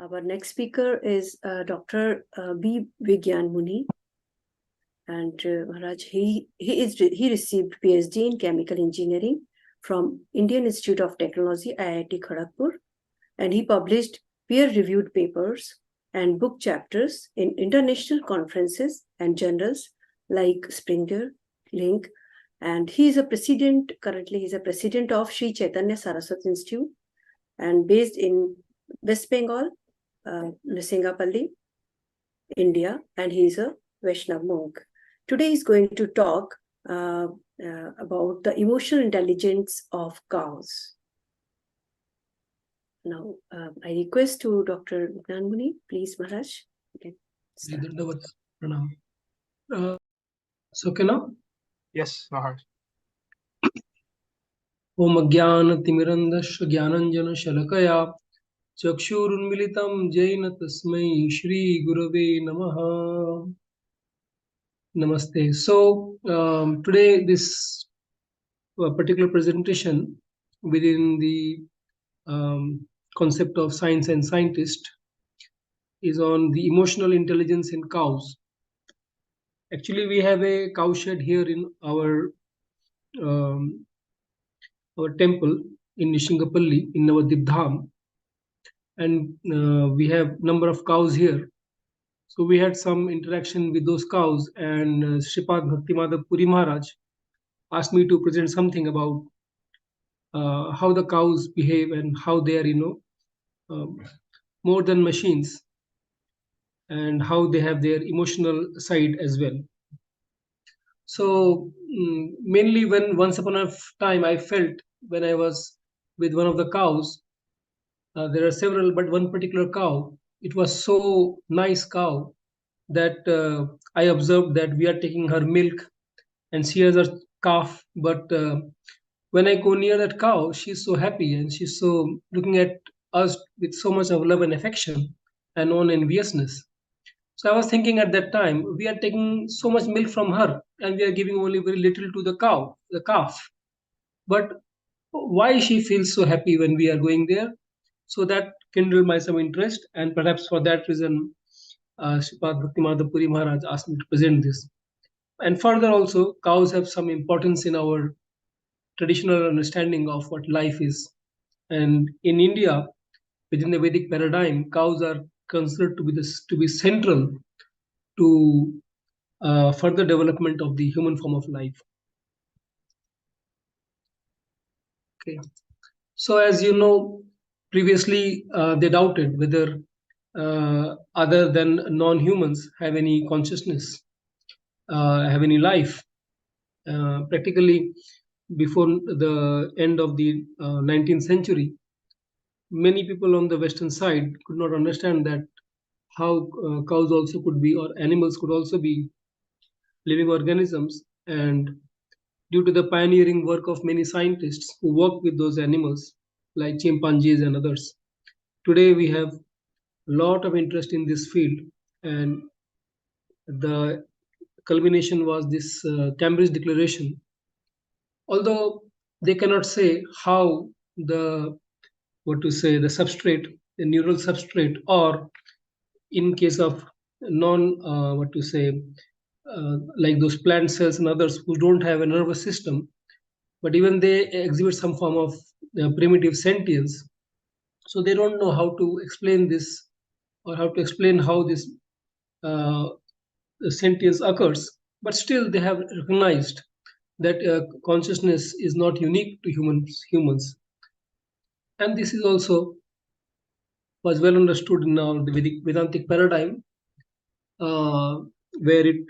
Our next speaker is Dr. B. Vigyan Muni. And Maharaj, he received PhD in chemical engineering from Indian Institute of Technology, IIT Kharagpur, and he published peer-reviewed papers and book chapters in international conferences and journals like Springer, Link, and he is a president. Currently, he is a president of Sri Chaitanya Saraswat Institute, and based in West Bengal, Nisingapalli, India, and he is a Vaishnava monk. Today he's going to talk about the emotional intelligence of cows. Now, I request to Dr. Vigyan Muni, please, Maharaj. Okay. So, can I? Yes, Maharaj. Om Jnana Timirandasya Jnananjana Shalakaya Chakshurunmilitam Jaina Tasmai Shri Gurave Namaha. Namaste. So, today this particular presentation within the concept of science and scientist is on the emotional intelligence in cows. Actually, we have a cow shed here in our temple in Nisingapalli in our Dham, and we have number of cows here. So we had some interaction with those cows, and Sripad Bhaktimadab Puri Maharaj asked me to present something about how the cows behave and how they are, more than machines, and how they have their emotional side as well. So mainly when once upon a time I felt when I was with one of the cows, there are several, but one particular cow, it was so nice cow that I observed that we are taking her milk and she has a calf. But when I go near that cow, she's so happy and she's so looking at us with so much of love and affection and non-enviousness. So I was thinking at that time, we are taking so much milk from her and we are giving only very little to the cow, the calf. But why she feels so happy when we are going there? So that kindled my some interest, and perhaps for that reason, Sripad Bhaktimadab Puri Maharaj asked me to present this. And further also, cows have some importance in our traditional understanding of what life is. And in India, within the Vedic paradigm, cows are considered to be central to further development of the human form of life. Okay. So as you know, previously they doubted whether other than non-humans have any consciousness, have any life. Practically before the end of the 19th century, many people on the western side could not understand that how cows also could be, or animals could also be living organisms. And due to the pioneering work of many scientists who work with those animals like chimpanzees and others, today we have a lot of interest in this field. And the culmination was this Cambridge Declaration. Although they cannot say how the the substrate, the neural substrate, or in case of non like those plant cells and others who don't have a nervous system, but even they exhibit some form of primitive sentience. So they don't know how to explain this, or how to explain how this sentience occurs. But still, they have recognized that consciousness is not unique to humans, and this is also was well understood in the Vedantic paradigm, where it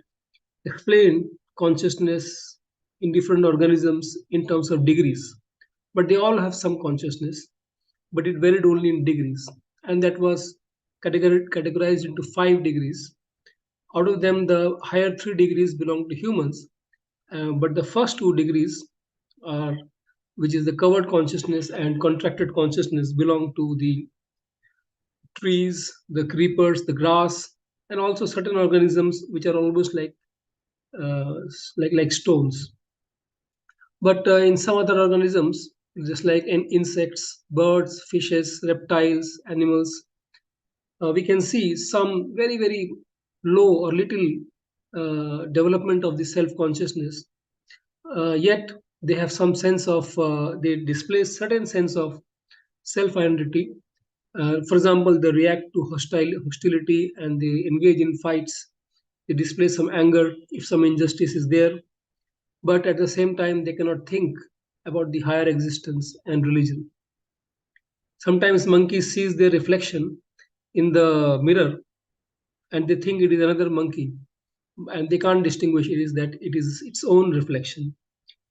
explained consciousness in different organisms in terms of degrees. But they all have some consciousness, but it varied only in degrees. And that was categorized into 5 degrees. Out of them, the higher 3 degrees belong to humans, but the first 2 degrees are, which is the covered consciousness and contracted consciousness, belong to the trees, the creepers, the grass, and also certain organisms which are almost like stones. But in some other organisms, just like in insects, birds, fishes, reptiles, animals, we can see some very, very low or little development of the self-consciousness. Yet they have some sense of, they display certain sense of self-identity. For example, they react to hostility and they engage in fights. They display some anger if some injustice is there, but at the same time, they cannot think about the higher existence and religion. Sometimes monkeys sees their reflection in the mirror and they think it is another monkey, and they can't distinguish it is that it is its own reflection.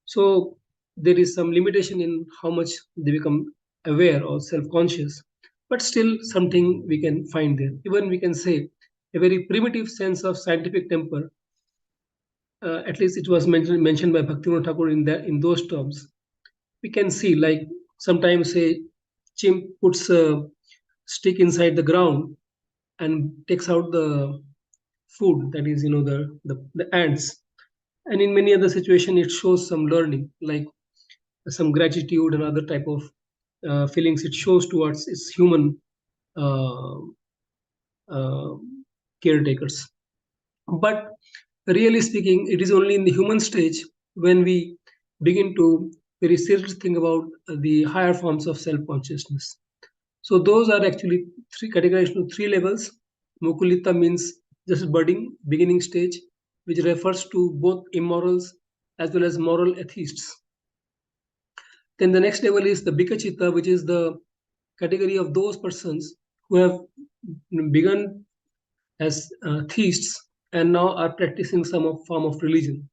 So there is some limitation in how much they become aware or self-conscious, but still something we can find there. Even we can say a very primitive sense of scientific temper. At least it was mentioned by Bhaktivinoda Thakur in those terms. We can see, like, sometimes a chimp puts a stick inside the ground and takes out the food, that is, the ants. And in many other situations, it shows some learning, like some gratitude and other type of feelings it shows towards its human uh, uh, caretakers. But really speaking, it is only in the human stage when we begin to very seriously think about the higher forms of self-consciousness. So those are actually categorized to three levels. Mukulita means just budding, beginning stage, which refers to both immorals as well as moral atheists. Then the next level is the Bikachita, which is the category of those persons who have begun as theists and now are practicing some form of religion.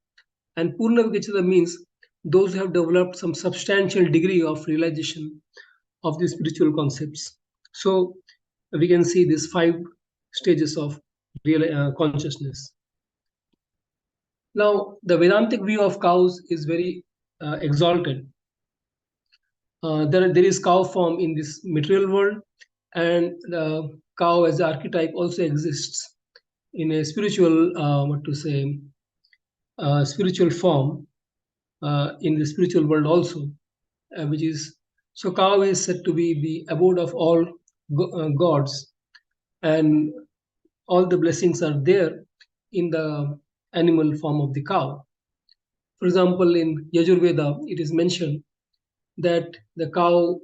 And Purna Vikachita means those who have developed some substantial degree of realization of the spiritual concepts. So we can see these 5 stages of real consciousness. Now, the Vedantic view of cows is very exalted. There is cow form in this material world, and the cow as the archetype also exists in a spiritual, spiritual form in the spiritual world also, which is, so cow is said to be the abode of all gods, and all the blessings are there in the animal form of the cow. For example, in Yajurveda, it is mentioned that the cow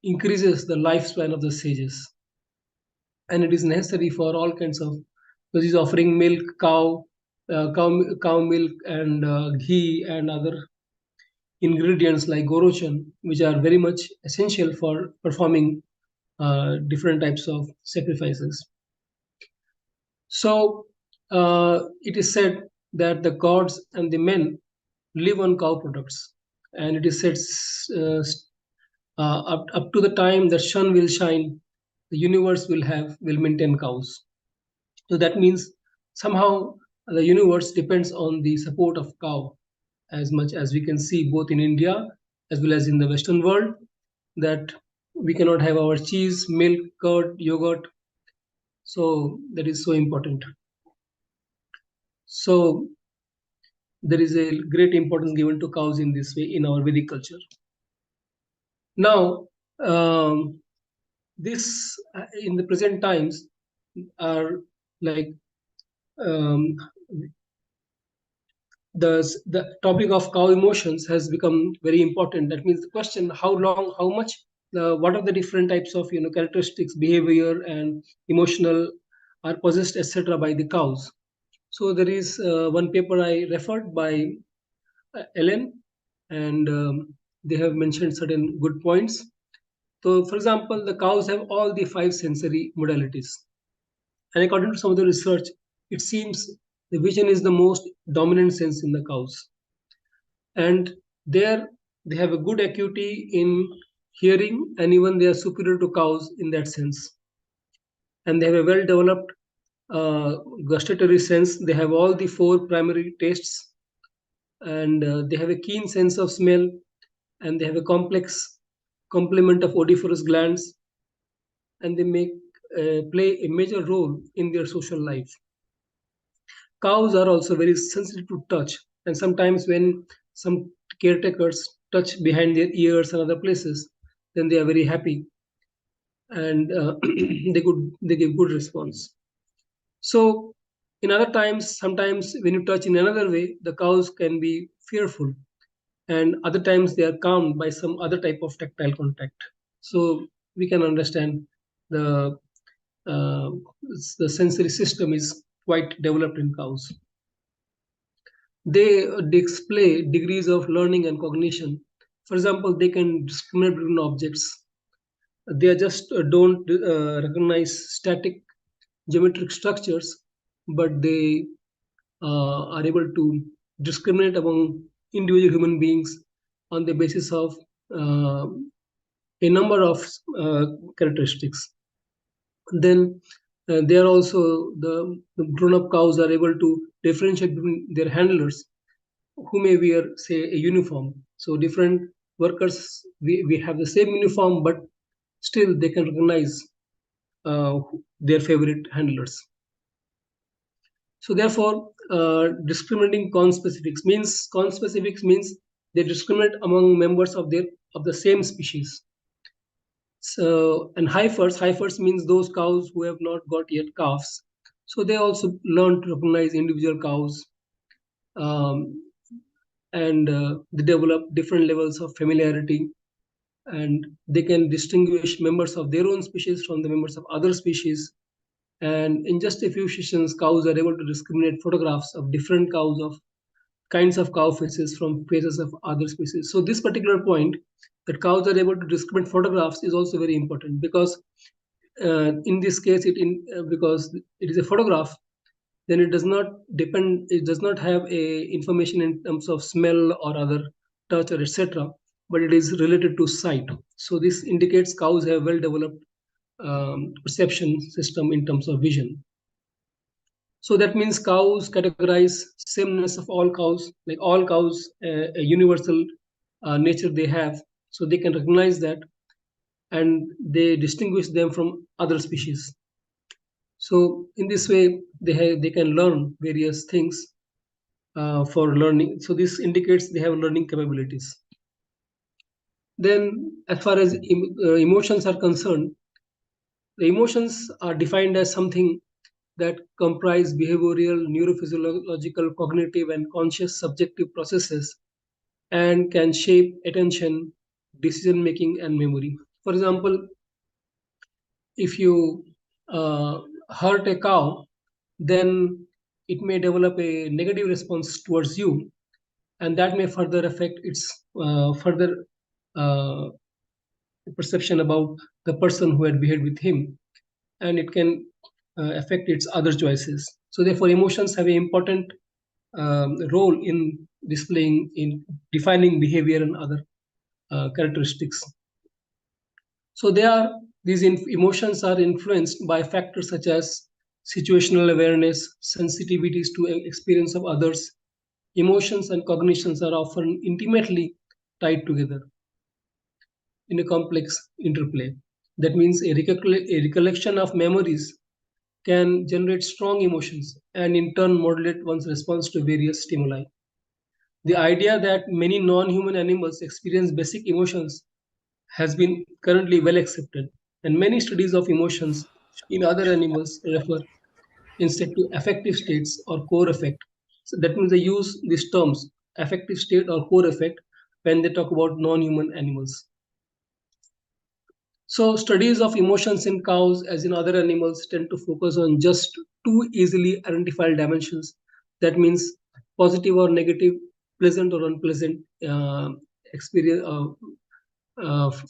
increases the lifespan of the sages, and it is necessary for all kinds of, which is offering milk, cow milk, and ghee and other ingredients like Gorochana, which are very much essential for performing different types of sacrifices. So it is said that the gods and the men live on cow products, and it is said up to the time the sun will shine, the universe will maintain cows. So that means somehow the universe depends on the support of cow, as much as we can see both in India as well as in the Western world, that we cannot have our cheese, milk, curd, yogurt. So that is so important. So there is a great importance given to cows in this way in our Vedic culture. Now, this in the present times are like um, the topic of cow emotions has become very important. That means the question: how long, how much, what are the different types of characteristics, behavior, and emotional are possessed, etc., by the cows. So there is one paper I referred by Ellen, and they have mentioned certain good points. So, for example, the cows have all the 5 sensory modalities. And according to some of the research, it seems the vision is the most dominant sense in the cows. And there they have a good acuity in hearing, and even they are superior to cows in that sense. And they have a well developed gustatory sense. They have all the 4 primary tastes, and they have a keen sense of smell, and they have a complex complement of odoriferous glands, and they play a major role in their social life. Cows are also very sensitive to touch, and sometimes when some caretakers touch behind their ears and other places, then they are very happy. and they give good response. So in other times, sometimes when you touch in another way, the cows can be fearful, and other times they are calmed by some other type of tactile contact. So we can understand the uh, the sensory system is quite developed in cows. They display degrees of learning and cognition. For example, they can discriminate between objects. They are just don't recognize static geometric structures, but they are able to discriminate among individual human beings on the basis of uh, a number of characteristics. Then they are also the grown-up cows are able to differentiate between their handlers who may wear, say, a uniform. So different workers, we have the same uniform, but still they can recognize their favorite handlers. So therefore, discriminating conspecifics means they discriminate among members of the same species. So and heifers means those cows who have not got yet calves. So they also learn to recognize individual cows, um, and they develop different levels of familiarity, and they can distinguish members of their own species from the members of other species. And in just a few sessions, cows are able to discriminate photographs of different cows of kinds of cow faces from faces of other species. So this particular point that cows are able to discriminate photographs is also very important, because in this case because it is a photograph, then it does not have a information in terms of smell or other touch or etc., but it is related to sight. So this indicates cows have well developed perception system in terms of vision. So that means cows categorize sameness of all cows, like all cows, a universal nature they have. So they can recognize that, and they distinguish them from other species. So in this way, they can learn various things for learning. So this indicates they have learning capabilities. Then, as far as emotions are concerned, the emotions are defined as something that comprise behavioral, neurophysiological, cognitive, and conscious subjective processes, and can shape attention, decision making, and memory. For example, if you uh, hurt a cow, then it may develop a negative response towards you, and that may further affect its further uh, perception about the person who had behaved with him, and it can affect its other choices. So therefore emotions have an important role in displaying in defining behavior and other characteristics. So emotions are influenced by factors such as situational awareness, sensitivities to experience of others. Emotions and cognitions are often intimately tied together in a complex interplay. That means a recollection of memories can generate strong emotions and in turn modulate one's response to various stimuli. The idea that many non human animals experience basic emotions has been currently well accepted, and many studies of emotions in other animals refer instead to affective states or core effect. So that means they use these terms, affective state or core effect, when they talk about non human animals. So, studies of emotions in cows, as in other animals, tend to focus on just two easily identifiable dimensions. That means positive or negative, pleasant or unpleasant experience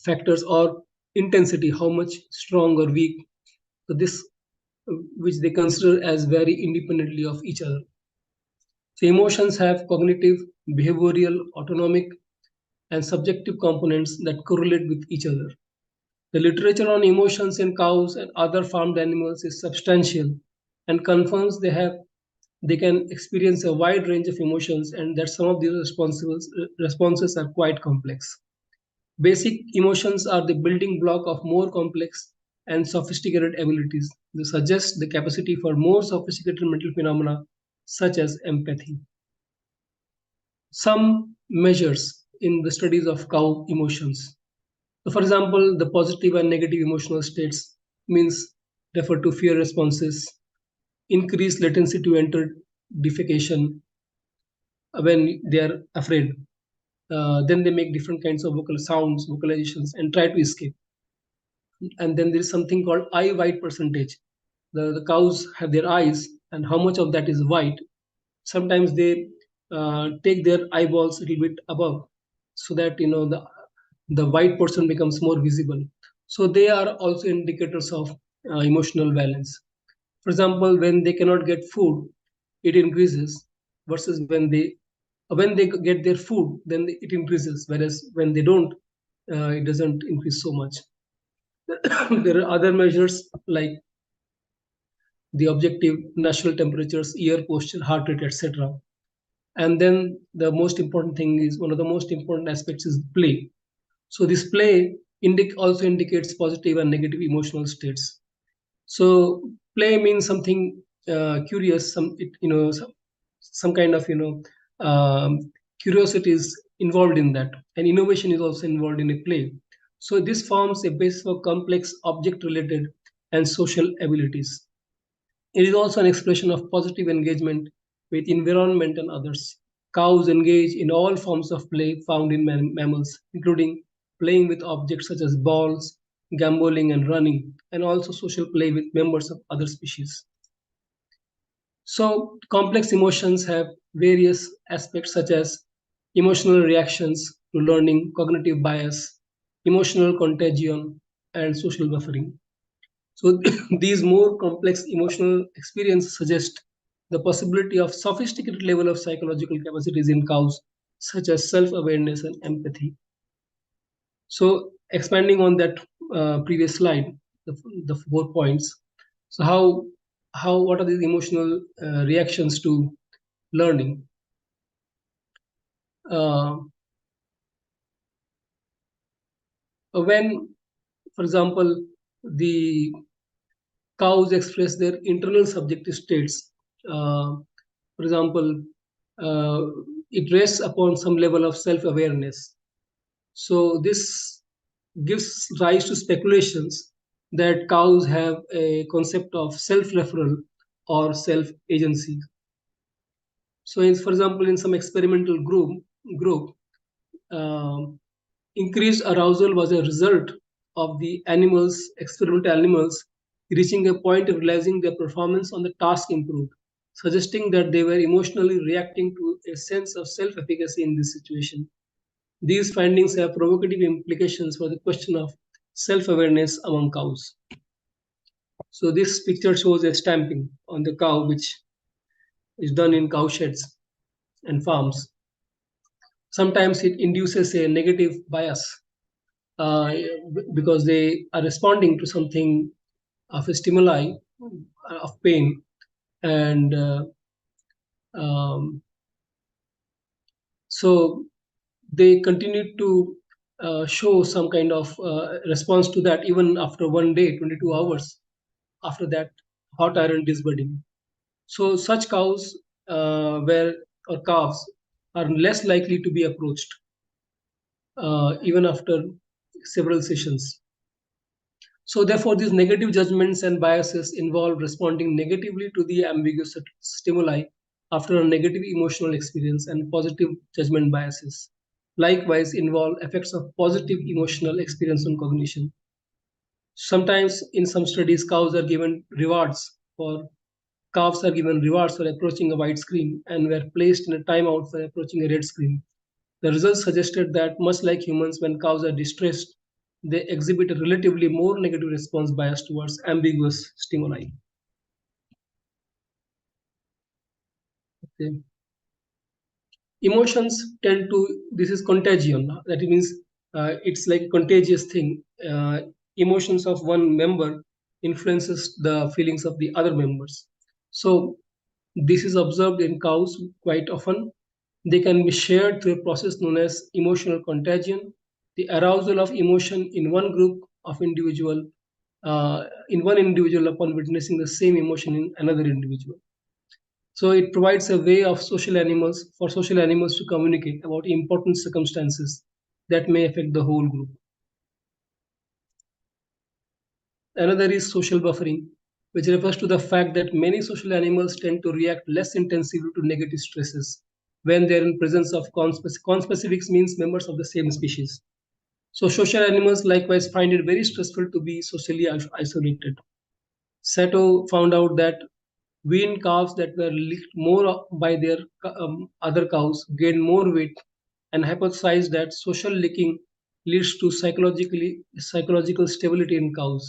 factors, or intensity, how much strong or weak. So this, which they consider as very independently of each other. So emotions have cognitive, behavioral, autonomic, and subjective components that correlate with each other. The literature on emotions in cows and other farmed animals is substantial and confirms they can experience a wide range of emotions, and that some of these responses are quite complex. Basic emotions are the building block of more complex and sophisticated abilities. They suggest the capacity for more sophisticated mental phenomena such as empathy. Some measures in the studies of cow emotions. So for example, the positive and negative emotional states means refer to fear responses, increased latency to enter defecation when they are afraid. Then they make different kinds of vocal sounds, vocalizations, and try to escape. And then there is something called eye white percentage. The cows have their eyes, and how much of that is white. Sometimes they take their eyeballs a little bit above, so that the white portion becomes more visible. So they are also indicators of emotional balance. For example, when they cannot get food, it increases, versus when they get their food, then it increases. Whereas when they don't, it doesn't increase so much. There are other measures like the objective natural temperatures, ear posture, heart rate, etc. And then the most important thing is, one of the most important aspects is play. So this play also indicates positive and negative emotional states. So play means something curious, some kind of curiosity is involved in that, and innovation is also involved in a play. So this forms a base for complex object-related and social abilities. It is also an expression of positive engagement with environment and others. Cows engage in all forms of play found in mammals, including playing with objects such as balls, gamboling, and running, and also social play with members of other species. So, complex emotions have various aspects such as emotional reactions to learning, cognitive bias, emotional contagion, and social buffering. So these more complex emotional experiences suggest the possibility of sophisticated level of psychological capacities in cows, such as self-awareness and empathy. So expanding on that previous slide, the 4 points. So what are these emotional reactions to learning? Uh, when, for example, the cows express their internal subjective states. For example, uh, it rests upon some level of self awareness. So, this gives rise to speculations that cows have a concept of self referral or self agency. So, for example, in some experimental group um, increased arousal was a result of the experimental animals, reaching a point of realizing their performance on the task improved, suggesting that they were emotionally reacting to a sense of self efficacy in this situation. These findings have provocative implications for the question of self awareness among cows. So, this picture shows a stamping on the cow, which is done in cow sheds and farms. Sometimes it induces a negative bias uh, because they are responding to something of a stimuli of pain, and um, so they continue to show some kind of response to that even after 1 day, 22 hours after that hot iron disbudding. So such cows where or calves are less likely to be approached even after several sessions. So, therefore, these negative judgments and biases involve responding negatively to the ambiguous stimuli after a negative emotional experience, and positive judgment biases likewise involve effects of positive emotional experience on cognition. Sometimes, in some studies, calves are given rewards for approaching a white screen and were placed in a timeout for approaching a red screen. The results suggested that, much like humans, when cows are distressed, they exhibit a relatively more negative response bias towards ambiguous stimuli. Okay. Emotions tend to, this is contagion. That means it's like a contagious thing. Emotions of one member influences the feelings of the other members. So this is observed in cows quite often. They can be shared through a process known as emotional contagion, the arousal of emotion in one individual upon witnessing the same emotion in another individual. So it provides a way of social animals to communicate about important circumstances that may affect the whole group. Another is social buffering, which refers to the fact that many social animals tend to react less intensively to negative stresses when they are in presence of conspecifics, means members of the same species. So social animals likewise find it very stressful to be socially isolated. Sato found out that weaned calves that were licked more by their other cows gained more weight, and hypothesized that social licking leads to psychological stability in cows.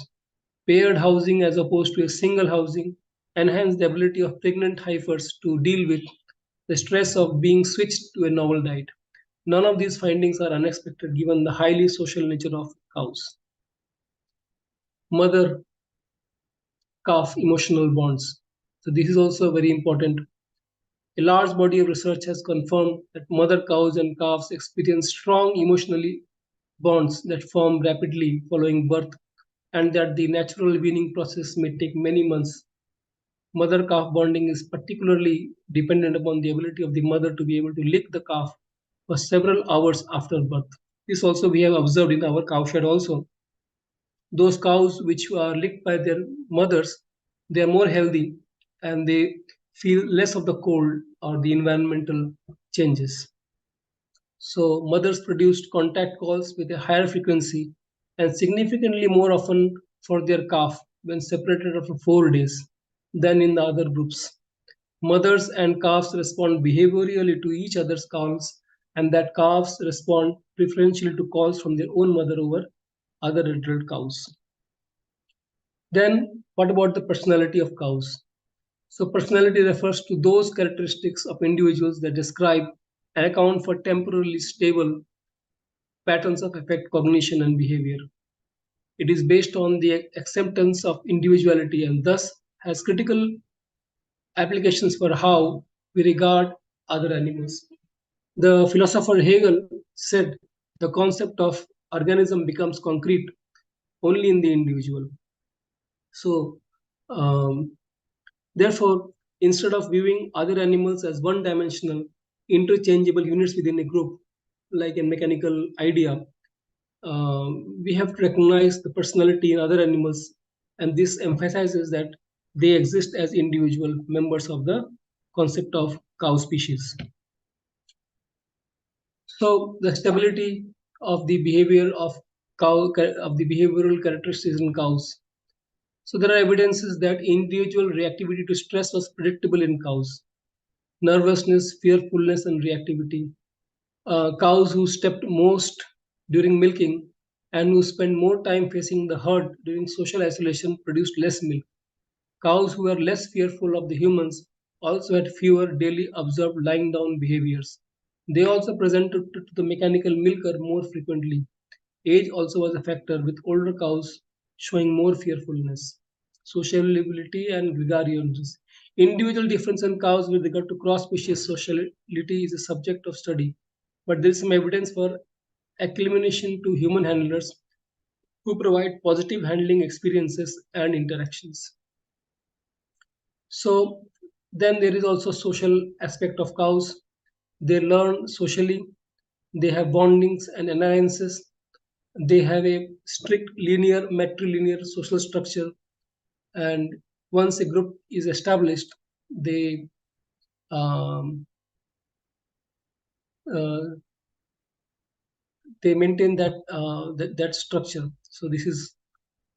Paired housing as opposed to a single housing enhance the ability of pregnant heifers to deal with the stress of being switched to a novel diet. None of these findings are unexpected given the highly social nature of cows. Mother calf emotional bonds. So, this is also very important. A large body of research has confirmed that mother cows and calves experience strong emotionally bonds that form rapidly following birth, and that the natural weaning process may take many months. Mother calf bonding is particularly dependent upon the ability of the mother to be able to lick the calf for several hours after birth. This also we have observed in our cowshed also. Those cows which are licked by their mothers, they are more healthy and they feel less of the cold or the environmental changes. So mothers produced contact calls with a higher frequency and significantly more often for their calf when separated after 4 days than in the other groups. Mothers and calves respond behaviorally to each other's calls, and that calves respond preferentially to calls from their own mother over other adult cows. Then, what about the personality of cows? So, personality refers to those characteristics of individuals that describe and account for temporarily stable patterns of affect cognition and behavior. It is based on the acceptance of individuality and thus has critical applications for how we regard other animals. The philosopher Hegel said the concept of organism becomes concrete only in the individual. So, um, therefore, instead of viewing other animals as one dimensional, interchangeable units within a group, like a mechanical idea, we have to recognize the personality in other animals, and this emphasizes that they exist as individual members of the concept of cow species. So the stability of the behavior of of the behavioral characteristics in cows. So there are evidences that individual reactivity to stress was predictable in cows. Nervousness, fearfulness, and reactivity. Cows who stepped most during milking and who spent more time facing the herd during social isolation produced less milk. Cows who were less fearful of the humans also had fewer daily observed lying down behaviors. They also presented to the mechanical milker more frequently. Age also was a factor, with older cows showing more fearfulness. Sociability and gregarious. Individual difference in cows with regard to cross species sociality is a subject of study, but there is some evidence for acclimation to human handlers who provide positive handling experiences and interactions. So then there is also social aspect of cows. They learn socially, they have bondings and alliances, they have a strict linear matrilinear social structure, and once a group is established, they um, uh, they maintain that structure. So this is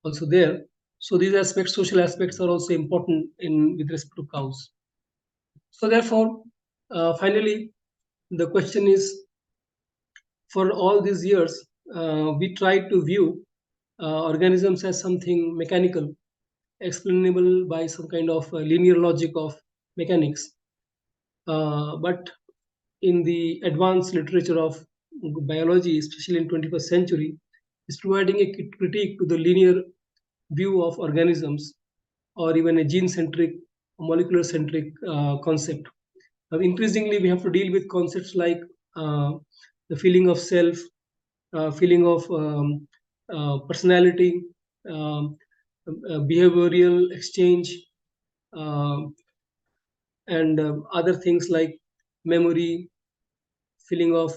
also there. So these aspects, social aspects, are also important in with respect to cows. So therefore, finally, the question is, for all these years, we tried to view organisms as something mechanical, explainable by some kind of linear logic of mechanics. But in the advanced literature of biology, especially in 21st century, is providing a critique to the linear view of organisms, or even a gene-centric, molecular-centric concept. Now, increasingly, we have to deal with concepts like uh, the feeling of self, feeling of personality, um, behavioral exchange, uh, and other things like memory, feeling of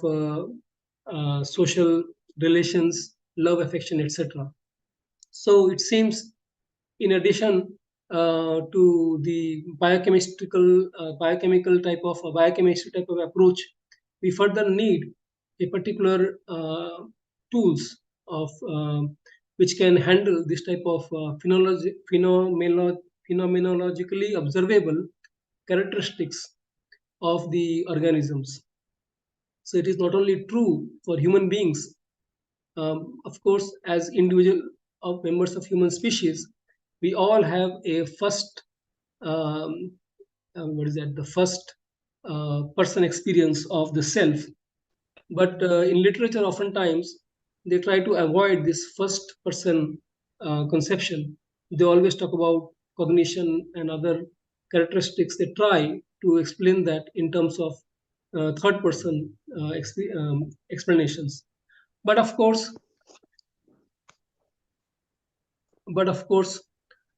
social relations, love, affection, etc. So it seems in addition to the biochemical type of biochemistry type of approach, we further need a particular tools of which can handle this type of phenomenologically observable characteristics of the organisms. So it is not only true for human beings, of course, as individual of members of human species, we all have a first, um, what is that? The first person experience of the self. But in literature, oftentimes they try to avoid this first person conception. They always talk about cognition and other characteristics. They try to explain that in terms of third person explanations. But of course,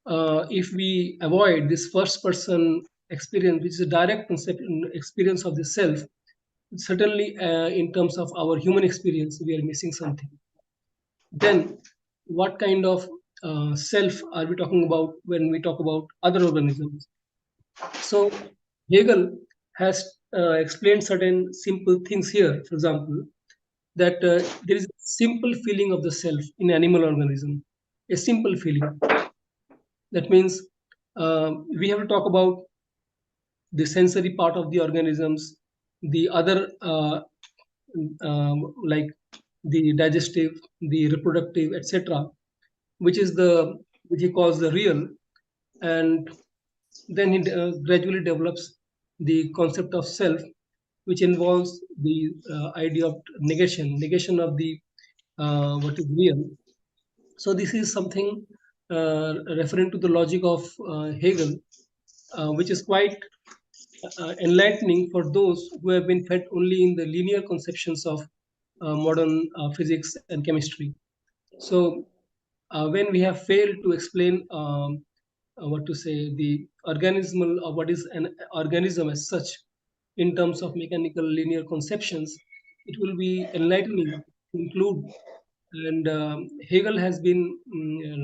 if we avoid this first person experience, which is a direct concept experience of the self, certainly in terms of our human experience, we are missing something. Then, what kind of self are we talking about when we talk about other organisms? So, Hegel has explained certain simple things here. For example, that there is a simple feeling of the self in animal organism, a simple feeling. That means we have to talk about the sensory part of the organisms, the other like the digestive, the reproductive, etc., which is the which he calls the real, and then he gradually develops the concept of self, which involves the idea of negation of the what is real. So this is something referring to the logic of Hegel, which is quite enlightening for those who have been fed only in the linear conceptions of modern physics and chemistry. So, when we have failed to explain what to say the organismal or what is an organism as such in terms of mechanical linear conceptions, it will be enlightening to include. And Hegel has been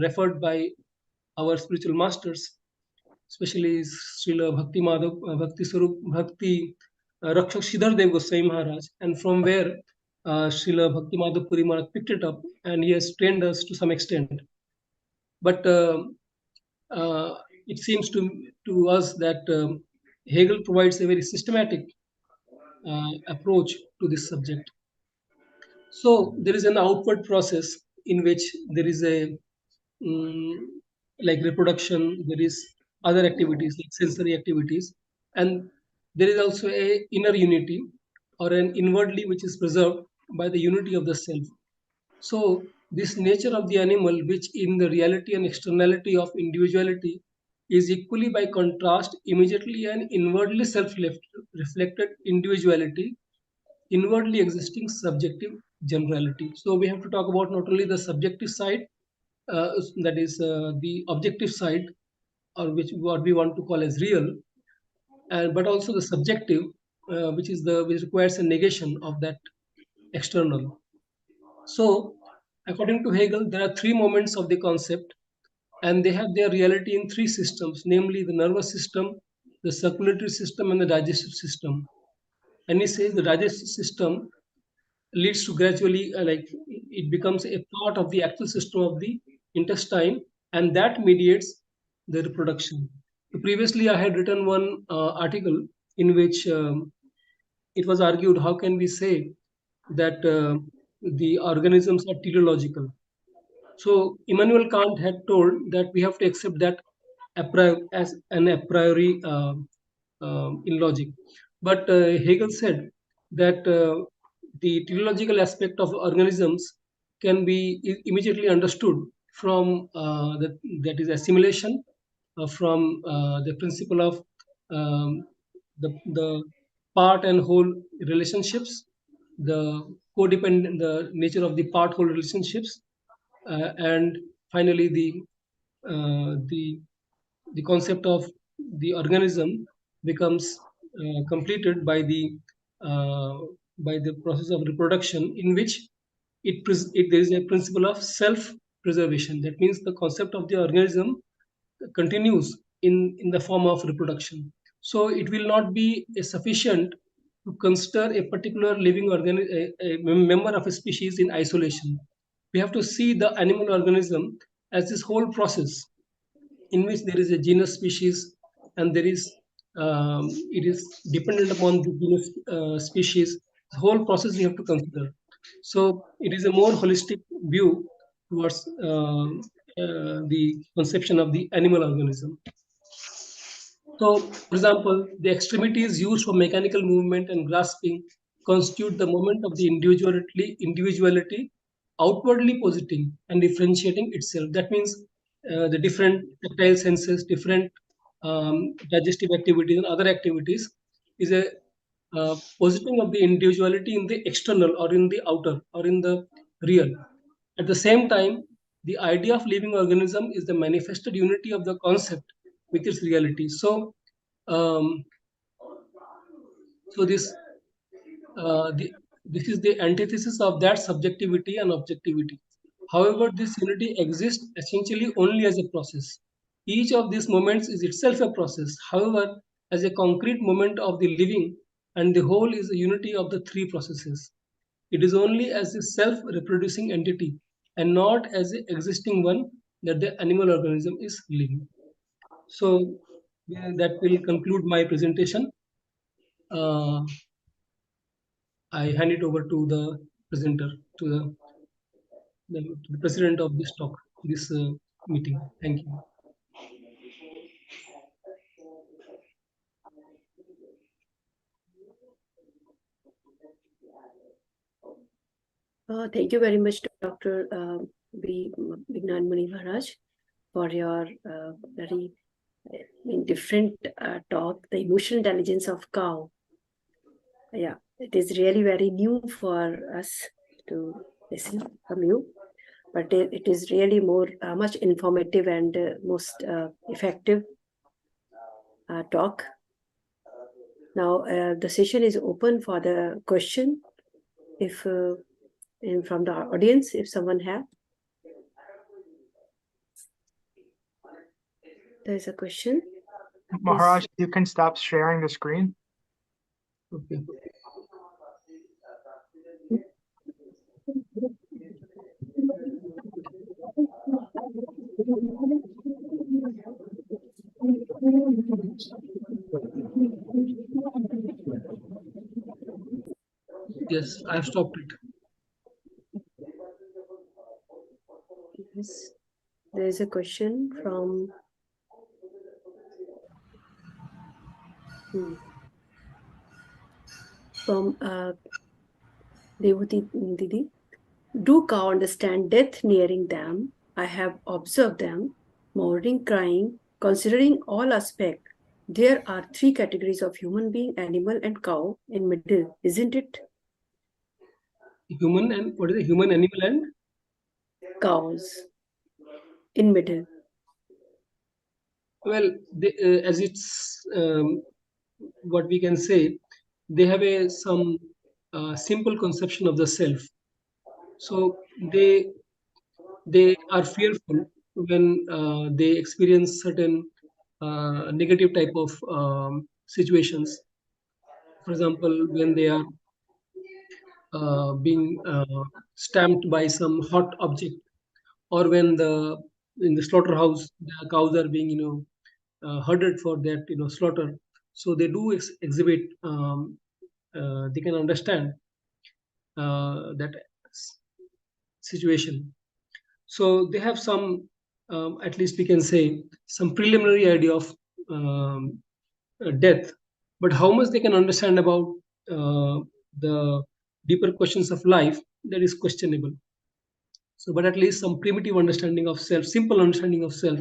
referred by our spiritual masters, especially Srila Bhakti Madhav, Bhakti Sarup, Bhakti Rakshak Shridhar Dev Goswami Maharaj, and from where Srila Bhakti Madhav Puri Maharaj picked it up, and he has trained us to some extent. But uh, it seems to us that Hegel provides a very systematic approach to this subject. So there is an outward process in which there is a mm, like reproduction, there is other activities like sensory activities, and there is also a inner unity or an inwardly which is preserved by the unity of the self. So this nature of the animal, which in the reality and externality of individuality is equally by contrast immediately and inwardly self-reflected individuality, inwardly existing subjective generality. So we have to talk about not only the subjective side, that is the objective side, or which what we want to call as real, and but also the subjective, which requires a negation of that external. So, according to Hegel, there are three moments of the concept, and they have their reality in three systems, namely the nervous system, the circulatory system, and the digestive system. And he says the digestive system leads to gradually like it becomes a part of the actual system of the intestine, and that mediates the reproduction. So previously I had written one article in which it was argued how can we say that the organisms are teleological. So Immanuel Kant had told that we have to accept that as an a priori in logic. But Hegel said that the teleological aspect of organisms can be immediately understood from that is assimilation, from the principle of um, the part and whole relationships, the codependent, the nature of the part whole relationships, and finally the concept of the organism becomes completed uh, by the process of reproduction, in which there is a principle of self preservation. That means the concept of the organism continues in the form of reproduction. So it will not be sufficient to consider a particular living a member of a species in isolation. We have to see the animal organism as this whole process in which there is a genus species, and there is it is dependent upon the genus species. The whole process we have to consider. So it is a more holistic view towards the conception of the animal organism. So, for example, the extremities used for mechanical movement and grasping constitute the moment of the individuality outwardly positing and differentiating itself. That means the different tactile senses, different digestive activities, and other activities is a positing of the individuality in the external or in the outer or in the real. At the same time, the idea of living organism is the manifested unity of the concept with its reality. So, um, so this is the antithesis of that subjectivity and objectivity. However, this unity exists essentially only as a process. Each of these moments is itself a process. However, as a concrete moment of the living, and the whole is a unity of the three processes. It is only as a self-reproducing entity and not as an existing one that the animal organism is living. So yeah, that will conclude my presentation. Uh, I hand it over to the presenter, to the president of this talk, this meeting. Thank you. Thank you very much, Dr. Vijnana Muni Maharaj, for your very different talk, the emotional intelligence of cow. Yeah, it is really very new for us to listen from you, but it is really more much informative and most effective talk. Now the session is open for the question. If and from the audience, if someone have, there is a question. Maharaj, you can stop sharing the screen. Okay. Yes, I have stopped it. Yes, there is a question from Devati Didi. Do cow understand death nearing them? I have observed them mourning, crying, considering all aspects. There are three categories of human being, animal, and cow in middle, isn't it? Human and what is it? Human, animal, and Cows in middle. well, as it's what we can say, they have some simple conception of the self. So they are fearful when they experience certain negative type of situations. For example, when they are being stamped by some hot object, or when in the slaughterhouse the cows are being herded for that slaughter. So they do exhibit. They can understand that situation. So they have some, at least we can say, some preliminary idea of death. But how much they can understand about the deeper questions of life, that is questionable. So, but at least some primitive understanding of self, simple understanding of self,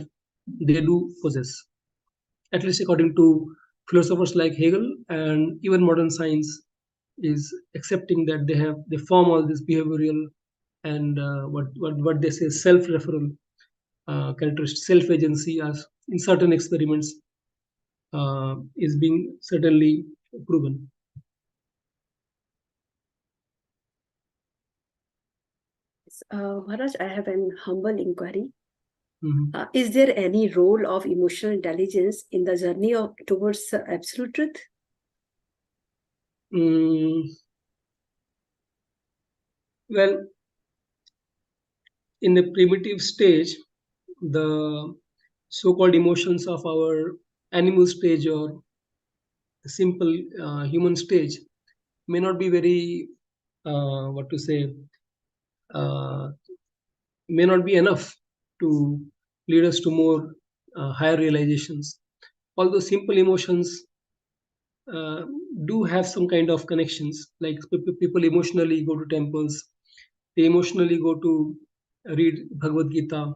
they do possess. At least according to philosophers like Hegel, and even modern science is accepting that they form all this behavioral and what they say self-referral characteristic, self-agency, as in certain experiments is being certainly proven. Maharaj, I have an humble inquiry. Is there any role of emotional intelligence in the journey towards absolute truth? Well, in the primitive stage, the so-called emotions of our animal stage or simple human stage may not be very, what to say, uh, may not be enough to lead us to more higher realizations. Although simple emotions uh, do have some kind of connections, like people emotionally go to temples, they emotionally go to read Bhagavad Gita,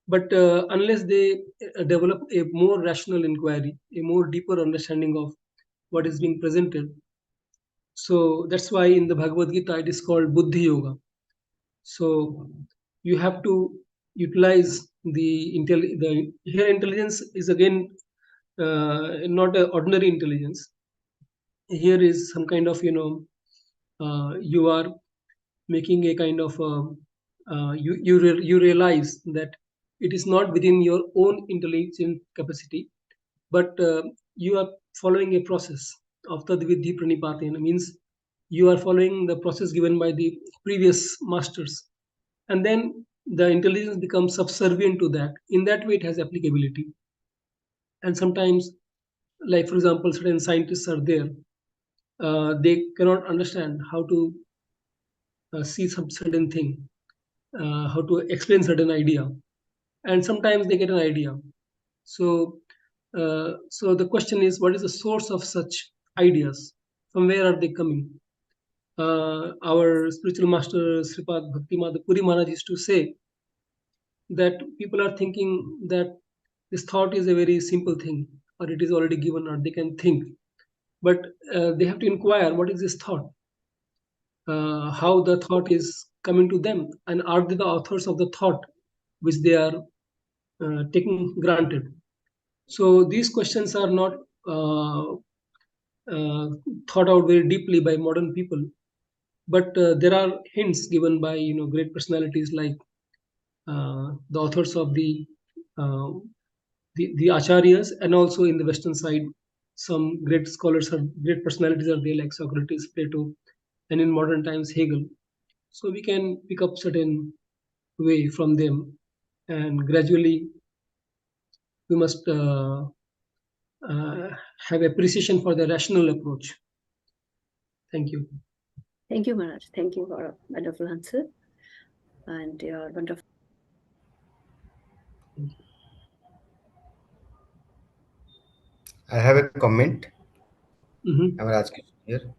but unless they develop a more rational inquiry, a more deeper understanding of what is being presented. So that's why in the Bhagavad Gita it is called Buddhi Yoga. So you have to utilize the here intelligence is again not an ordinary intelligence. Here is some kind of you are making a kind of you realize that it is not within your own intelligent capacity, but you are following a process of tadvidhi pranipatena, means you are following the process given by the previous masters, and then the intelligence becomes subservient to that. In that way it has applicability. And sometimes, like for example, certain scientists are there, they cannot understand how to see some certain thing, how to explain certain idea, and sometimes they get an idea. So so the question is, what is the source of such ideas? From where are they coming? Our spiritual master Sripad Bhaktimadha Puri Maharaj used to say that people are thinking that this thought is a very simple thing, or it is already given, or they can think, but they have to inquire what is this thought, how the thought is coming to them, and are they the authors of the thought which they are taking granted. So these questions are not uh, thought out very deeply by modern people, but there are hints given by great personalities like the authors of uh, the acharyas, and also in the western side some great scholars are great personalities are there, like Socrates, Plato, and in modern times Hegel. So we can pick up certain way from them, and gradually we must have appreciation for the rational approach. Thank you. Thank you, Maharaj. Thank you for a wonderful answer and your wonderful. I have a comment. Mhm. I will ask you here.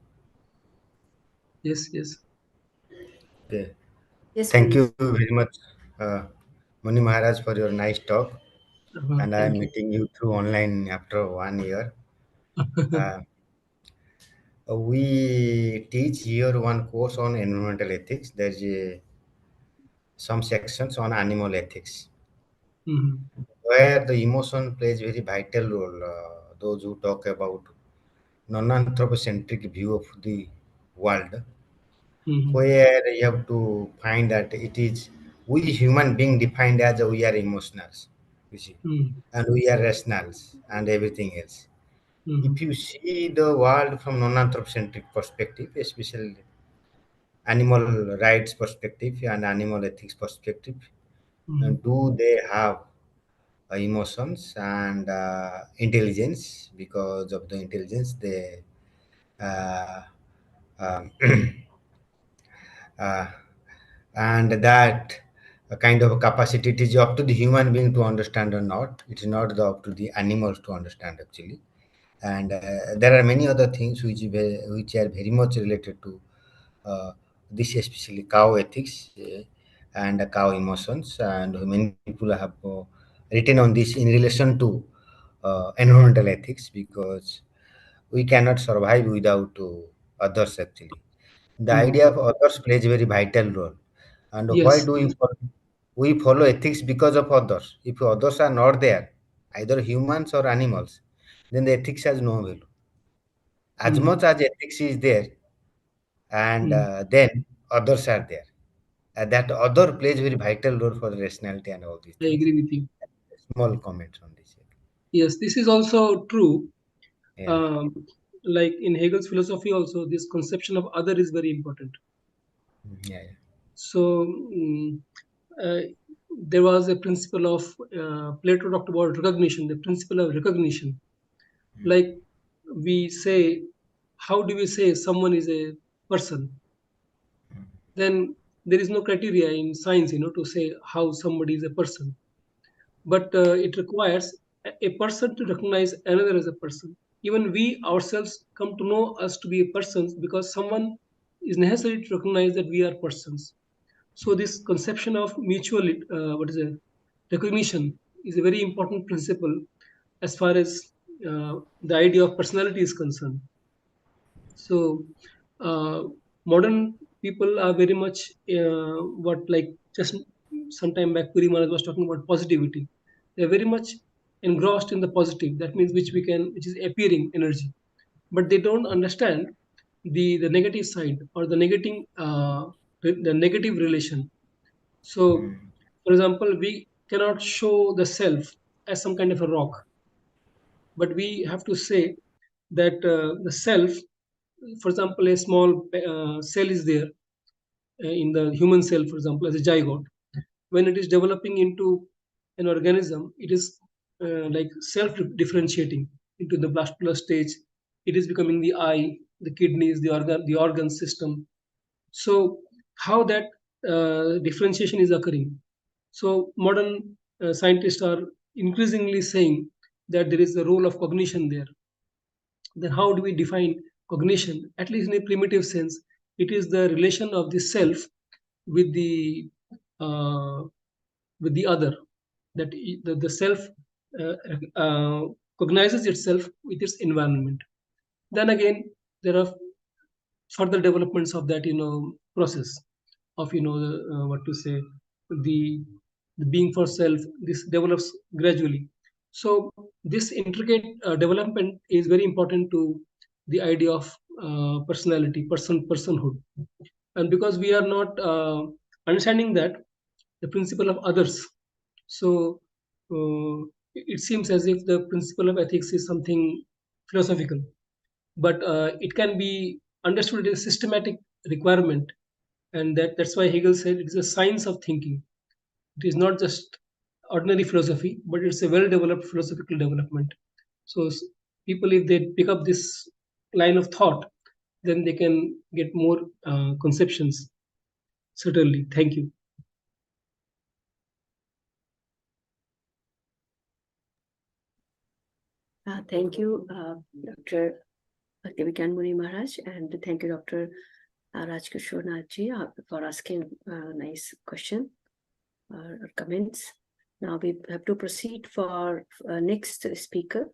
Yes, yes. Okay. Yes, Thank please. you very much, uh, Muni Maharaj, for your nice talk. And I am Thank you. meeting you through online after 1 year. Uh, we teach here one course on environmental ethics. There's some sections on animal ethics, Mhm. where the emotion plays very vital role. Those who talk about non-anthropocentric view of the world, Mhm. where you have to find that it is we human being defined as we are emotionals, you see, Mhm. and we are rationals and everything else. If Mhm. you see the world from non-anthropocentric perspective, especially animal rights perspective and animal ethics perspective, Mhm. do they have emotions and intelligence? Because of the intelligence they uh, um, uh, and that kind of a capacity, it is up to the human being to understand or not. It is not up to the animals to understand actually. And there are many other things which are very much related to this, especially cow ethics and cow emotions, and many people have written on this in relation to environmental ethics, because we cannot survive without others actually. The idea Mhm. of others plays a very vital role. And why Yes, do yes. we follow ethics? Because of others. If others are not there, either humans or animals, then the ethics has no value. As much Mhm. as ethics is there, and Mhm. then others are there. that other plays very vital role for the rationality and all these I things. agree with you. Small comments on this. Yes, this is also true. Yeah. Like in Hegel's philosophy also, this conception of other is very important. Yeah. So uh, there was a principle of Plato talked about recognition, the principle of recognition. Like we say, how do we say someone is a person? Then there is no criteria in science, to say how somebody is a person. But it requires a person to recognize another as a person. Even we ourselves come to know us to be a person because someone is necessary to recognize that we are persons. So this conception of mutual recognition is a very important principle as far as the idea of personality is concerned. So uh, modern people are very much what like just some time back Puri Maharaj was talking about positivity. They're very much engrossed in the positive. That means which is appearing energy, but they don't understand the negative side or the negative relation. So, for example, we cannot show the self as some kind of a rock, but we have to say that the self, for example, a small cell is there in the human cell, for example, as a zygote. When it is developing into an organism, it is like self-differentiating into the blastula stage. It is becoming the eye, the kidneys, the organ system. So, how that differentiation is occurring? So, modern scientists are increasingly saying that there is the role of cognition there. Then how do we define cognition? At least in a primitive sense, it is the relation of the self with uh, the other. That the self uh, cognizes itself with its environment. Then again, there are further developments of that process of what to say, the the being for self. This develops gradually. So this intricate development is very important to the idea of personality, personhood. And because we are not understanding that the principle of others, so it seems as if the principle of ethics is something philosophical, but it can be understood as a systematic requirement. And that's why Hegel said it is a science of thinking. It is not just ordinary philosophy, but it's a well developed philosophical development. So people, if they pick up this line of thought, then they can get more conceptions. Certainly. Thank you. Thank you, Dr. Bhaktivigyan Muni Maharaj, and thank you, Dr. Rajkishore Nathji, for asking a nice question or comments. Now we have to proceed for next speaker,